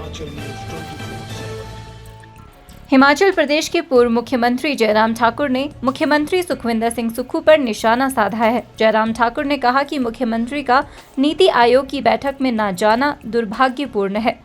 Himachal news 24/7। Himachal Pradesh के पूर्व मुख्यमंत्री जयराम ठाकुर ने मुख्यमंत्री सुखविंदर सिंह सुक्खू पर निशाना साधा है। जयराम ठाकुर ने कहा कि मुख्यमंत्री का नीति आयोग की बैठक में न जाना दुर्भाग्यपूर्ण है।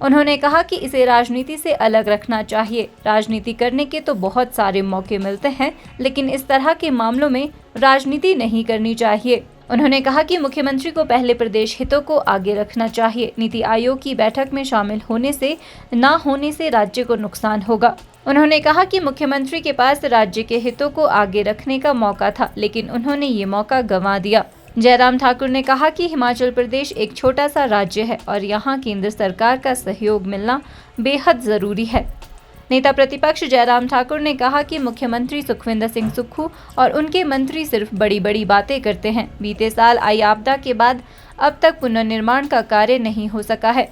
उन्होंने कहा कि इसे राजनीति से अलग रखना चाहिए। राजनीति करने के तो बहुत सारे मौके मिलते हैं, लेकिन इस तरह के मामलों में राजनीति नहीं करनी चाहिए। उन्होंने कहा कि मुख्यमंत्री को पहले प्रदेश हितों को आगे रखना चाहिए। नीति आयोग की बैठक में शामिल होने से न होने से राज्य को नुकसान होगा। उन्होंने कहा कि मुख्यमंत्री के पास राज्य के हितों को आगे रखने का मौका था, लेकिन उन्होंने ये मौका गंवा दिया। जयराम ठाकुर ने कहा कि हिमाचल प्रदेश एक छोटा सा राज्य है और यहाँ केंद्र सरकार का सहयोग मिलना बेहद जरूरी है। नेता प्रतिपक्ष जयराम ठाकुर ने कहा कि मुख्यमंत्री सुखविंदर सिंह सुक्खू और उनके मंत्री सिर्फ बड़ी बड़ी बातें करते हैं। बीते साल आई आपदा के बाद अब तक पुनर्निर्माण का कार्य नहीं हो सका है।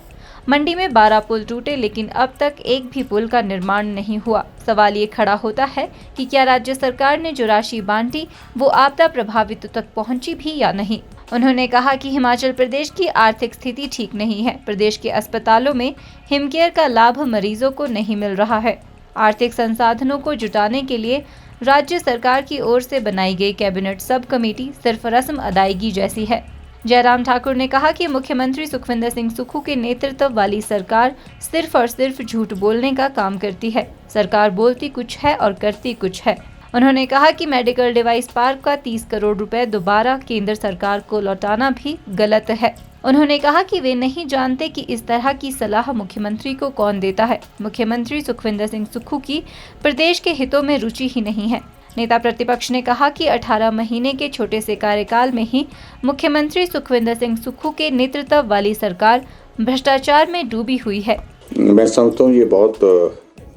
मंडी में 12 पुल टूटे, लेकिन अब तक एक भी पुल का निर्माण नहीं हुआ। सवाल ये खड़ा होता है कि क्या राज्य सरकार ने जो राशि बांटी वो आपदा प्रभावितों तक पहुंची भी या नहीं। उन्होंने कहा कि हिमाचल प्रदेश की आर्थिक स्थिति ठीक नहीं है। प्रदेश के अस्पतालों में हिमकेयर का लाभ मरीजों को नहीं मिल रहा है। आर्थिक संसाधनों को जुटाने के लिए राज्य सरकार की ओर से बनाई गई कैबिनेट सब कमेटी सिर्फ रस्म अदायगी जैसी है। जयराम ठाकुर ने कहा कि मुख्यमंत्री सुखविंदर सिंह सुक्खू के नेतृत्व वाली सरकार सिर्फ और सिर्फ झूठ बोलने का काम करती है। सरकार बोलती कुछ है और करती कुछ है। उन्होंने कहा कि मेडिकल डिवाइस पार्क का 30 करोड़ रुपए दोबारा केंद्र सरकार को लौटाना भी गलत है। उन्होंने कहा कि वे नहीं जानते कि इस तरह की सलाह मुख्यमंत्री को कौन देता है। मुख्यमंत्री सुखविंदर सिंह सुक्खू की प्रदेश के हितों में रुचि ही नहीं है। नेता प्रतिपक्ष ने कहा कि 18 महीने के छोटे से कार्यकाल में ही मुख्यमंत्री सुखविंदर सिंह सुक्खू के नेतृत्व वाली सरकार भ्रष्टाचार में डूबी हुई है। मैं समझता हूँ ये बहुत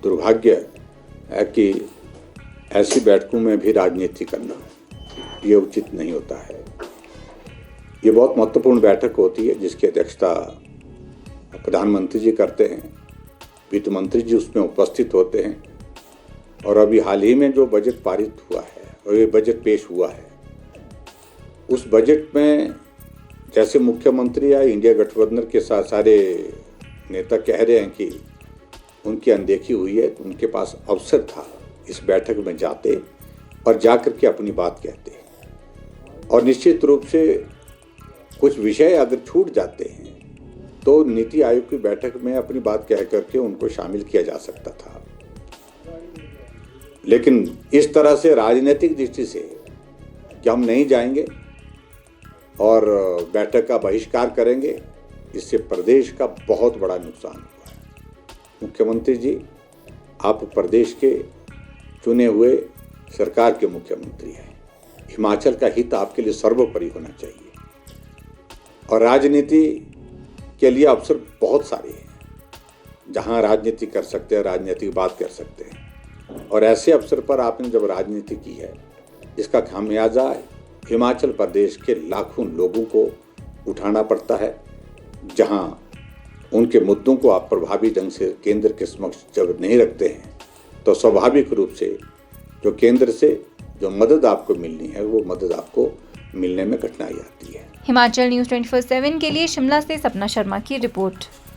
दुर्भाग्य है कि ऐसी बैठकों में भी राजनीति करना ये उचित नहीं होता है। ये बहुत महत्वपूर्ण बैठक होती है जिसकी अध्यक्षता प्रधानमंत्री जी करते हैं, वित्त मंत्री जी उसमें उपस्थित होते हैं। और अभी हाल ही में जो बजट पारित हुआ है और ये बजट पेश हुआ है, उस बजट में जैसे मुख्यमंत्री या इंडिया गठबंधन के साथ सारे नेता कह रहे हैं कि उनकी अनदेखी हुई है, तो उनके पास अवसर था इस बैठक में जाते और जाकर के अपनी बात कहते। और निश्चित रूप से कुछ विषय अगर छूट जाते हैं तो नीति आयोग की बैठक में अपनी बात कह करके उनको शामिल किया जा सकता था। लेकिन इस तरह से राजनीतिक दृष्टि से कि हम नहीं जाएंगे और बैठक का बहिष्कार करेंगे, इससे प्रदेश का बहुत बड़ा नुकसान हुआ है। मुख्यमंत्री जी, आप प्रदेश के चुने हुए सरकार के मुख्यमंत्री हैं। हिमाचल का हित आपके लिए सर्वोपरि होना चाहिए और राजनीति के लिए अवसर बहुत सारे हैं जहां राजनीति कर सकते हैं, राजनीतिक बात कर सकते हैं। और ऐसे अवसर पर आपने जब राजनीति की है, इसका खामियाजा हिमाचल प्रदेश के लाखों लोगों को उठाना पड़ता है, जहां उनके मुद्दों को आप प्रभावी ढंग से केंद्र के समक्ष जब नहीं रखते हैं तो स्वाभाविक रूप से जो केंद्र से जो मदद आपको मिलनी है वो मदद आपको मिलने में कठिनाई आती है। हिमाचल न्यूज 24/7 के लिए शिमला से सपना शर्मा की रिपोर्ट।